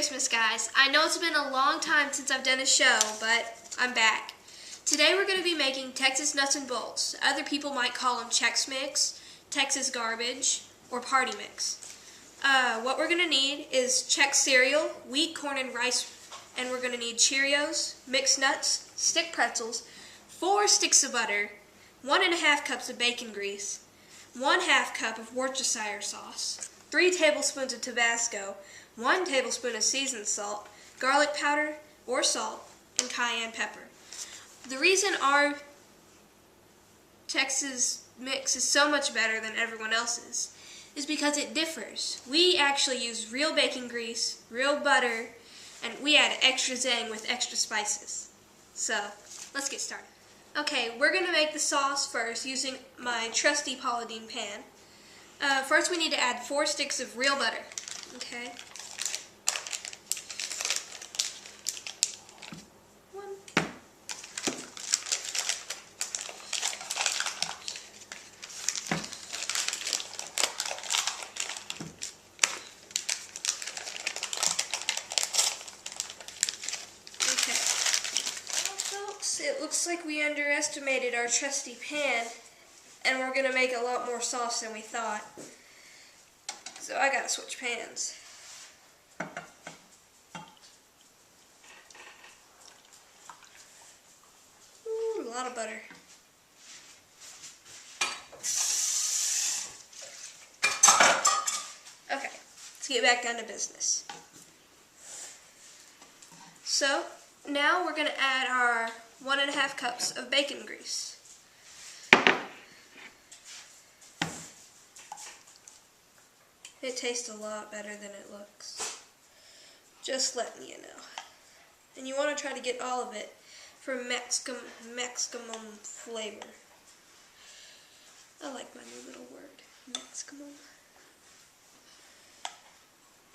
Christmas, guys. I know it's been a long time since I've done a show, but I'm back. Today we're going to be making Texas Nuts and Bolts. Other people might call them Chex Mix, Texas Garbage, or Party Mix. What we're going to need is Chex cereal, wheat, corn, and rice, and we're going to need Cheerios, mixed nuts, stick pretzels, 4 sticks of butter, 1½ cups of bacon grease, 1/2 cup of Worcestershire sauce, 3 tablespoons of Tabasco, 1 tablespoon of seasoned salt, garlic powder or salt, and cayenne pepper. The reason our Texas mix is so much better than everyone else's is because it differs. We actually use real bacon grease, real butter, and we add extra zing with extra spices. So, let's get started. Okay, we're going to make the sauce first using my trusty Pauladine pan. First we need to add 4 sticks of real butter. Okay. It looks like we underestimated our trusty pan, and we're going to make a lot more sauce than we thought. So I gotta switch pans. Ooh, a lot of butter. Okay, let's get back down to business. So, now we're going to add our 1½ cups of bacon grease. It tastes a lot better than it looks. Just letting you know. And you want to try to get all of it for maximum flavor. I like my new little word, maximum.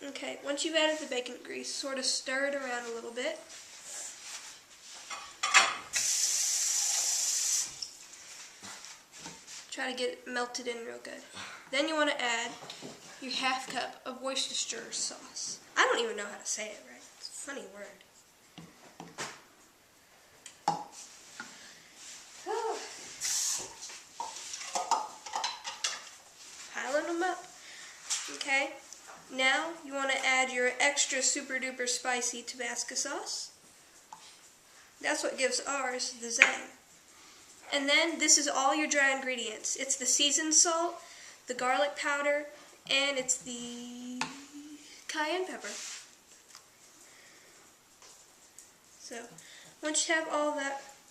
Okay, once you've added the bacon grease, sort of stir it around a little bit. Try to get it melted in real good. Then you want to add your 1/2 cup of Worcestershire sauce. I don't even know how to say it right. It's a funny word. Piling them up. Okay. Now you want to add your extra super duper spicy Tabasco sauce. That's what gives ours the zing. And then this is all your dry ingredients. It's the seasoned salt, the garlic powder, and it's the cayenne pepper. So, once you have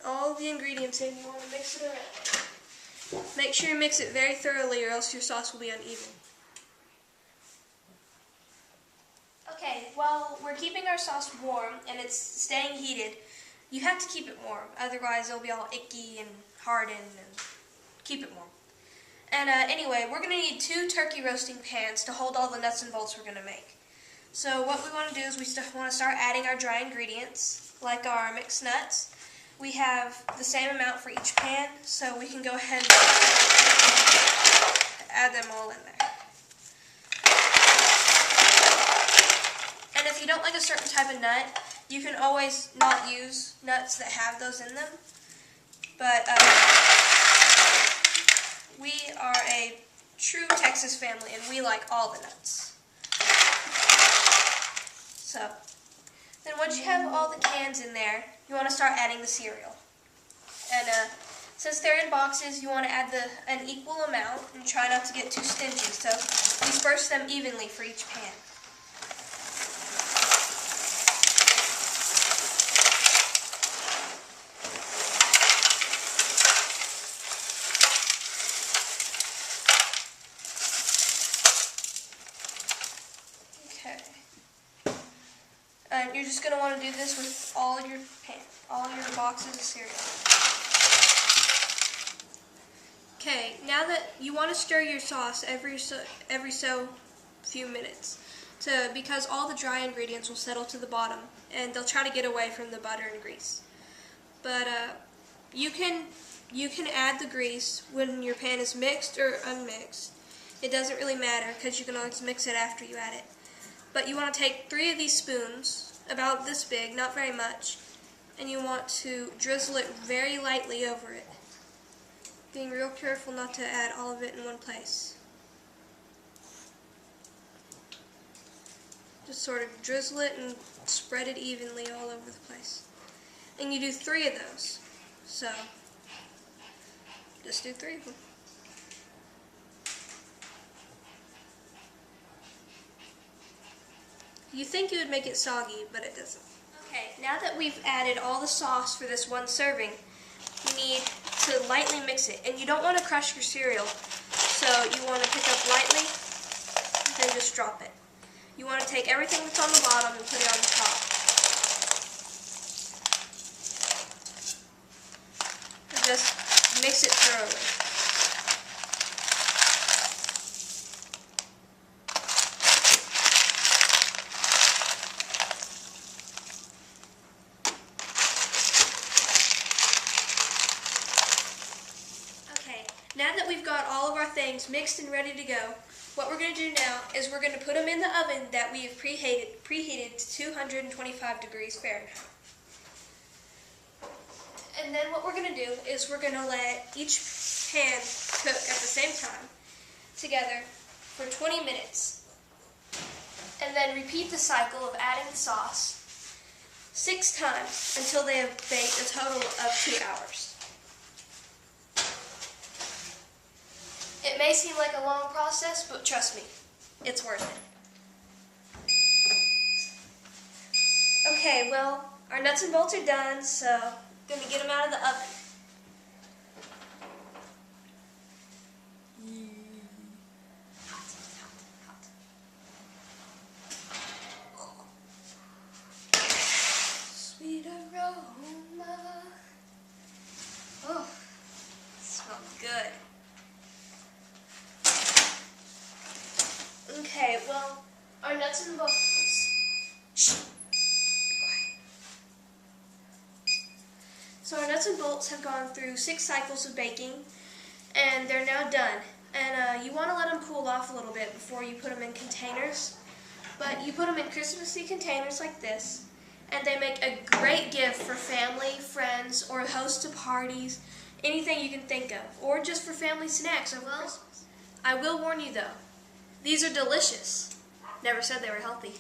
all the ingredients in, you want to mix it around. Make sure you mix it very thoroughly or else your sauce will be uneven. Okay, while we're keeping our sauce warm and it's staying heated, you have to keep it warm, otherwise it'll be all icky and hardened, and keep it warm. And anyway, we're going to need 2 turkey roasting pans to hold all the nuts and bolts we're going to make. So what we want to do is we want to start adding our dry ingredients, like our mixed nuts. We have the same amount for each pan, so we can go ahead and add them all in there. And if you don't like a certain type of nut, you can always not use nuts that have those in them. But we are a true Texas family, and we like all the nuts. So, then once you have all the cans in there, you want to start adding the cereal. And since they're in boxes, you want to add an equal amount and try not to get too stingy. So disperse them evenly for each pan. And you're just going to want to do this with all your boxes of cereal. Okay, now that you want to stir your sauce every so few minutes, because all the dry ingredients will settle to the bottom, and they'll try to get away from the butter and grease. But you can add the grease when your pan is mixed or unmixed. It doesn't really matter because you can always mix it after you add it. But you want to take 3 of these spoons, about this big, not very much, and you want to drizzle it very lightly over it, being real careful not to add all of it in one place. Just sort of drizzle it and spread it evenly all over the place. And you do 3 of those. So, just do 3 of them. You think it would make it soggy, but it doesn't. Okay, now that we've added all the sauce for this one serving, you need to lightly mix it. And you don't want to crush your cereal, so you want to pick up lightly, then just drop it. You want to take everything that's on the bottom and put it on the top. And just mix it thoroughly. Now that we've got all of our things mixed and ready to go, what we're going to do now is we're going to put them in the oven that we have preheated to 225 degrees Fahrenheit. And then what we're going to do is we're going to let each pan cook at the same time together for 20 minutes. And then repeat the cycle of adding the sauce 6 times until they have baked a total of 2 hours. It may seem like a long process, but trust me, it's worth it. Okay, well, our nuts and bolts are done, so I'm going to get them out of the oven. Sweet aroma. Oh, it smells good. Okay, well, our nuts and bolts. Shh. Be quiet. So our nuts and bolts have gone through 6 cycles of baking, and they're now done. And you want to let them cool off a little bit before you put them in containers. But you put them in Christmassy containers like this, and they make a great gift for family, friends, or host to parties, anything you can think of, or just for family snacks over Christmas. I will warn you though. These are delicious. Never said they were healthy.